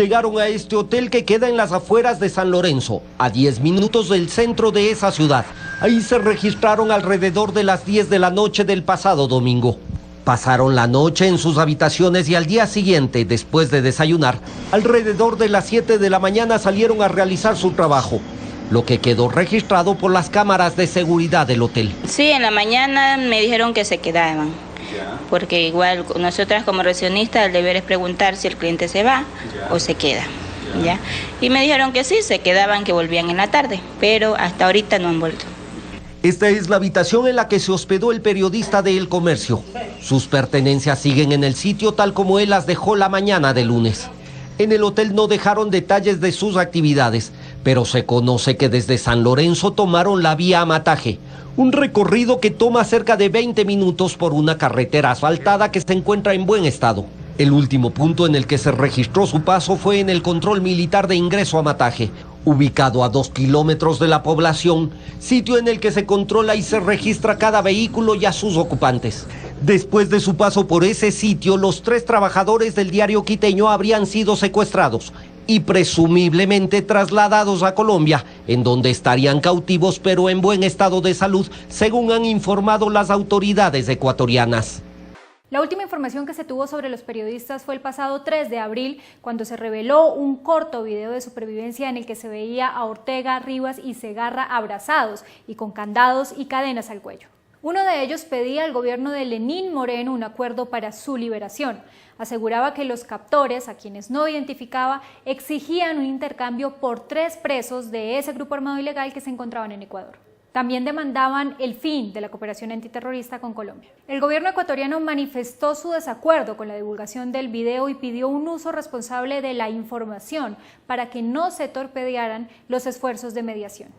Llegaron a este hotel que queda en las afueras de San Lorenzo, a 10 minutos del centro de esa ciudad. Ahí se registraron alrededor de las 10 de la noche del pasado domingo. Pasaron la noche en sus habitaciones y al día siguiente, después de desayunar, alrededor de las 7 de la mañana salieron a realizar su trabajo, lo que quedó registrado por las cámaras de seguridad del hotel. Sí, en la mañana me dijeron que se quedaban, porque igual nosotras como recepcionistas el deber es preguntar si el cliente se va o se queda. ¿Ya? Y me dijeron que sí, se quedaban, que volvían en la tarde, pero hasta ahorita no han vuelto. Esta es la habitación en la que se hospedó el periodista de El Comercio. Sus pertenencias siguen en el sitio tal como él las dejó la mañana de lunes. En el hotel no dejaron detalles de sus actividades, pero se conoce que desde San Lorenzo tomaron la vía Amataje, un recorrido que toma cerca de 20 minutos por una carretera asfaltada que se encuentra en buen estado. El último punto en el que se registró su paso fue en el control militar de ingreso a Amataje, ubicado a 2 kilómetros de la población, sitio en el que se controla y se registra cada vehículo y a sus ocupantes. Después de su paso por ese sitio, los 3 trabajadores del diario quiteño habrían sido secuestrados y presumiblemente trasladados a Colombia, en donde estarían cautivos pero en buen estado de salud, según han informado las autoridades ecuatorianas. La última información que se tuvo sobre los periodistas fue el pasado 3 de abril, cuando se reveló un corto video de supervivencia en el que se veía a Ortega, Rivas y Segarra abrazados y con candados y cadenas al cuello. Uno de ellos pedía al gobierno de Lenín Moreno un acuerdo para su liberación. Aseguraba que los captores, a quienes no identificaba, exigían un intercambio por 3 presos de ese grupo armado ilegal que se encontraban en Ecuador. También demandaban el fin de la cooperación antiterrorista con Colombia. El gobierno ecuatoriano manifestó su desacuerdo con la divulgación del video y pidió un uso responsable de la información para que no se torpedearan los esfuerzos de mediación.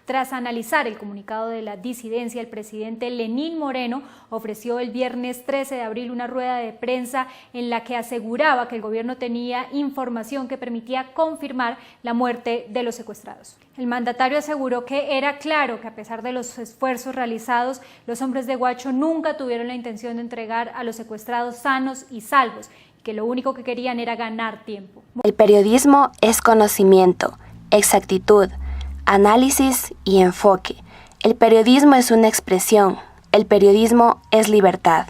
Tras analizar el comunicado de la disidencia, el presidente Lenín Moreno ofreció el viernes 13 de abril una rueda de prensa en la que aseguraba que el gobierno tenía información que permitía confirmar la muerte de los secuestrados. El mandatario aseguró que era claro que a pesar de los esfuerzos realizados, los hombres de Guacho nunca tuvieron la intención de entregar a los secuestrados sanos y salvos, y que lo único que querían era ganar tiempo. El periodismo es conocimiento, exactitud, análisis y enfoque. El periodismo es una expresión, el periodismo es libertad.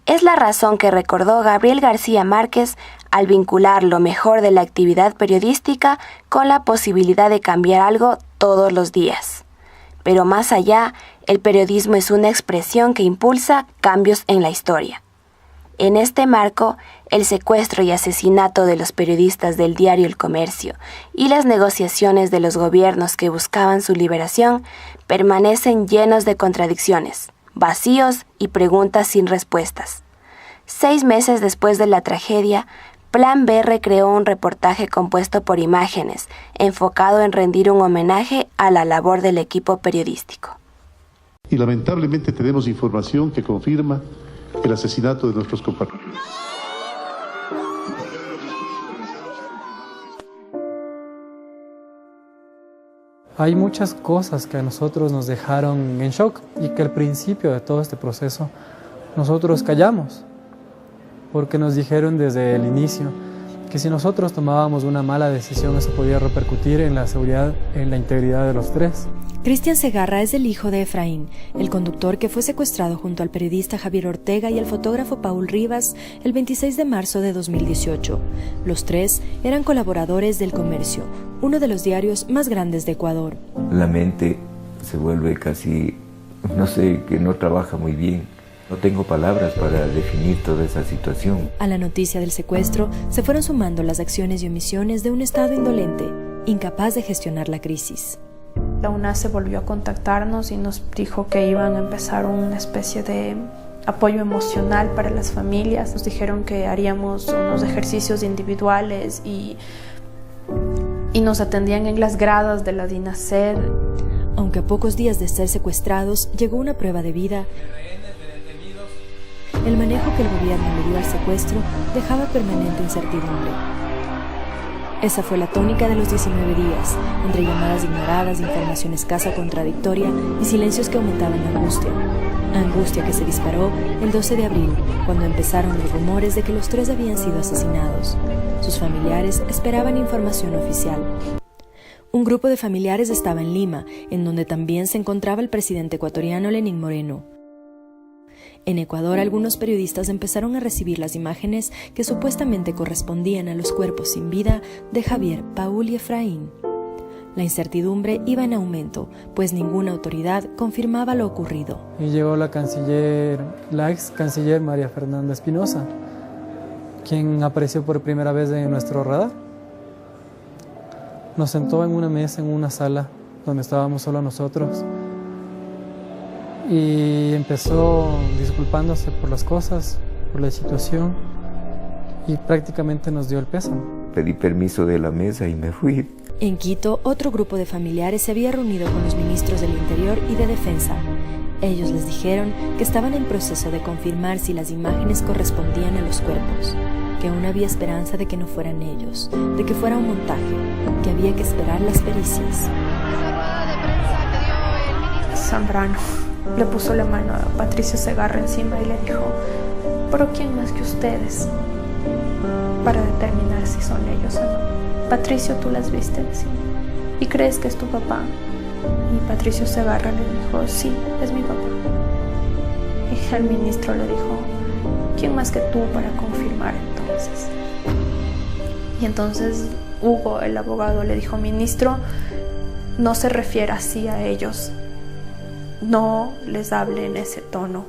Es la razón que recordó Gabriel García Márquez al vincular lo mejor de la actividad periodística con la posibilidad de cambiar algo todos los días. Pero más allá, el periodismo es una expresión que impulsa cambios en la historia. En este marco, el secuestro y asesinato de los periodistas del diario El Comercio y las negociaciones de los gobiernos que buscaban su liberación permanecen llenos de contradicciones, vacíos y preguntas sin respuestas. 6 meses después de la tragedia, Plan B recreó un reportaje compuesto por imágenes, enfocado en rendir un homenaje a la labor del equipo periodístico. Y lamentablemente tenemos información que confirma el asesinato de nuestros compañeros. Hay muchas cosas que a nosotros nos dejaron en shock y que al principio de todo este proceso nosotros callamos, porque nos dijeron desde el inicio que si nosotros tomábamos una mala decisión eso podía repercutir en la seguridad, en la integridad de los 3. Cristian Segarra es el hijo de Efraín, el conductor que fue secuestrado junto al periodista Javier Ortega y el fotógrafo Paul Rivas el 26 de marzo de 2018. Los 3 eran colaboradores del Comercio, uno de los diarios más grandes de Ecuador. La mente se vuelve casi, no sé, que no trabaja muy bien. No tengo palabras para definir toda esa situación. A la noticia del secuestro se fueron sumando las acciones y omisiones de un Estado indolente, incapaz de gestionar la crisis. La UNACE volvió a contactarnos y nos dijo que iban a empezar una especie de apoyo emocional para las familias. Nos dijeron que haríamos unos ejercicios individuales y nos atendían en las gradas de la DINASED. Aunque a pocos días de ser secuestrados llegó una prueba de vida, el manejo que el gobierno le dio al secuestro dejaba permanente incertidumbre. Esa fue la tónica de los 19 días, entre llamadas ignoradas, información escasa o contradictoria y silencios que aumentaban la angustia. Angustia que se disparó el 12 de abril, cuando empezaron los rumores de que los 3 habían sido asesinados. Sus familiares esperaban información oficial. Un grupo de familiares estaba en Lima, en donde también se encontraba el presidente ecuatoriano Lenín Moreno. En Ecuador, algunos periodistas empezaron a recibir las imágenes que supuestamente correspondían a los cuerpos sin vida de Javier, Paul y Efraín. La incertidumbre iba en aumento, pues ninguna autoridad confirmaba lo ocurrido. Y llegó la ex canciller María Fernanda Espinosa, quien apareció por primera vez en nuestro radar. Nos sentó en una mesa, en una sala, donde estábamos solo nosotros, y empezó disculpándose por las cosas, por la situación, y prácticamente nos dio el pésame. Pedí permiso de la mesa y me fui. En Quito, otro grupo de familiares se había reunido con los ministros del Interior y de Defensa. Ellos les dijeron que estaban en proceso de confirmar si las imágenes correspondían a los cuerpos, que aún había esperanza de que no fueran ellos, de que fuera un montaje, que había que esperar las pericias. Zambrano le puso la mano a Patricio Segarra encima y le dijo: ¿pero quién más que ustedes para determinar si son ellos o no? Patricio, tú las viste encima y crees que es tu papá. Y Patricio Segarra le dijo: sí, es mi papá. Y el ministro le dijo: ¿quién más que tú para confirmar entonces? Y entonces Hugo, el abogado, le dijo: ministro, no se refiere así a ellos. No les hable en ese tono.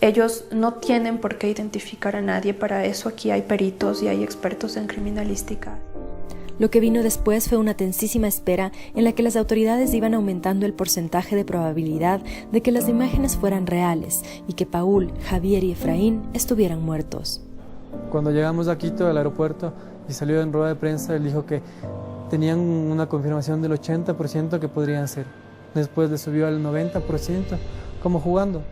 Ellos no tienen por qué identificar a nadie. Para eso aquí hay peritos y hay expertos en criminalística. Lo que vino después fue una tensísima espera en la que las autoridades iban aumentando el porcentaje de probabilidad de que las imágenes fueran reales y que Paul, Javier y Efraín estuvieran muertos. Cuando llegamos a Quito, al aeropuerto, y salió en rueda de prensa, él dijo que tenían una confirmación del 80% que podrían ser. Después le subió al 90%, como jugando.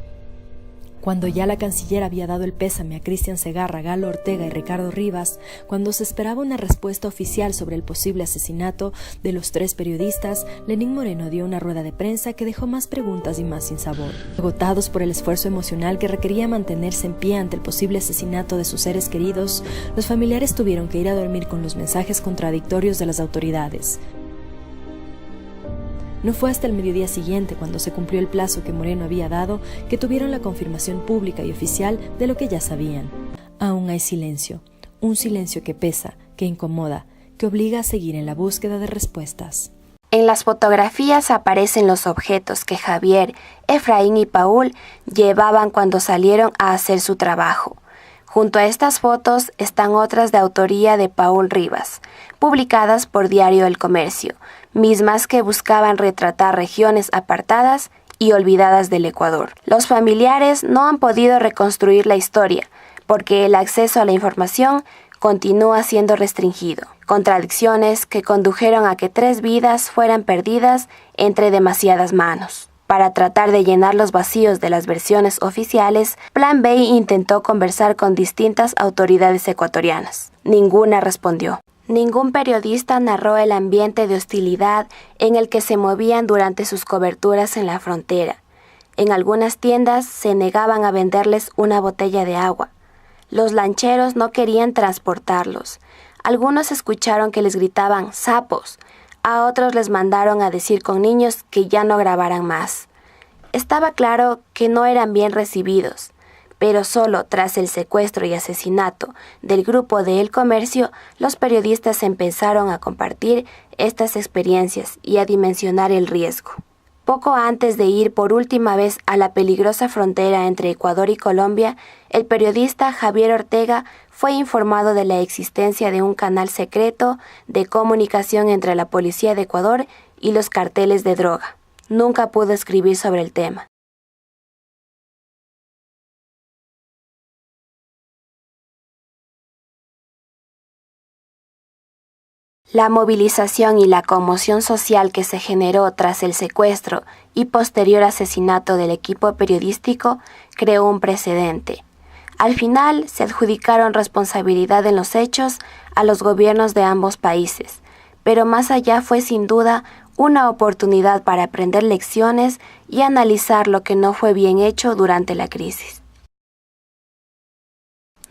Cuando ya la canciller había dado el pésame a Cristian Segarra, Galo Ortega y Ricardo Rivas, cuando se esperaba una respuesta oficial sobre el posible asesinato de los 3 periodistas, Lenín Moreno dio una rueda de prensa que dejó más preguntas y más sinsabor. Agotados por el esfuerzo emocional que requería mantenerse en pie ante el posible asesinato de sus seres queridos, los familiares tuvieron que ir a dormir con los mensajes contradictorios de las autoridades. No fue hasta el mediodía siguiente, cuando se cumplió el plazo que Moreno había dado, que tuvieron la confirmación pública y oficial de lo que ya sabían. Aún hay silencio, un silencio que pesa, que incomoda, que obliga a seguir en la búsqueda de respuestas. En las fotografías aparecen los objetos que Javier, Efraín y Paul llevaban cuando salieron a hacer su trabajo. Junto a estas fotos están otras de autoría de Paul Rivas, publicadas por Diario El Comercio, mismas que buscaban retratar regiones apartadas y olvidadas del Ecuador. Los familiares no han podido reconstruir la historia, porque el acceso a la información continúa siendo restringido. Contradicciones que condujeron a que 3 vidas fueran perdidas entre demasiadas manos. Para tratar de llenar los vacíos de las versiones oficiales, Plan B intentó conversar con distintas autoridades ecuatorianas. Ninguna respondió. Ningún periodista narró el ambiente de hostilidad en el que se movían durante sus coberturas en la frontera. En algunas tiendas se negaban a venderles una botella de agua. Los lancheros no querían transportarlos. Algunos escucharon que les gritaban «sapos». A otros les mandaron a decir con niños que ya no grabaran más. Estaba claro que no eran bien recibidos, pero solo tras el secuestro y asesinato del grupo de El Comercio, los periodistas empezaron a compartir estas experiencias y a dimensionar el riesgo. Poco antes de ir por última vez a la peligrosa frontera entre Ecuador y Colombia, el periodista Javier Ortega fue informado de la existencia de un canal secreto de comunicación entre la policía de Ecuador y los carteles de droga. Nunca pudo escribir sobre el tema. La movilización y la conmoción social que se generó tras el secuestro y posterior asesinato del equipo periodístico creó un precedente. Al final se adjudicaron responsabilidad en los hechos a los gobiernos de ambos países, pero más allá fue sin duda una oportunidad para aprender lecciones y analizar lo que no fue bien hecho durante la crisis.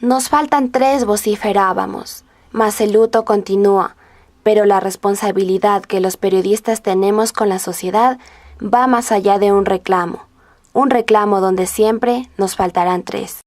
Nos faltan 3, vociferábamos, mas el luto continúa. Pero la responsabilidad que los periodistas tenemos con la sociedad va más allá de un reclamo donde siempre nos faltarán 3.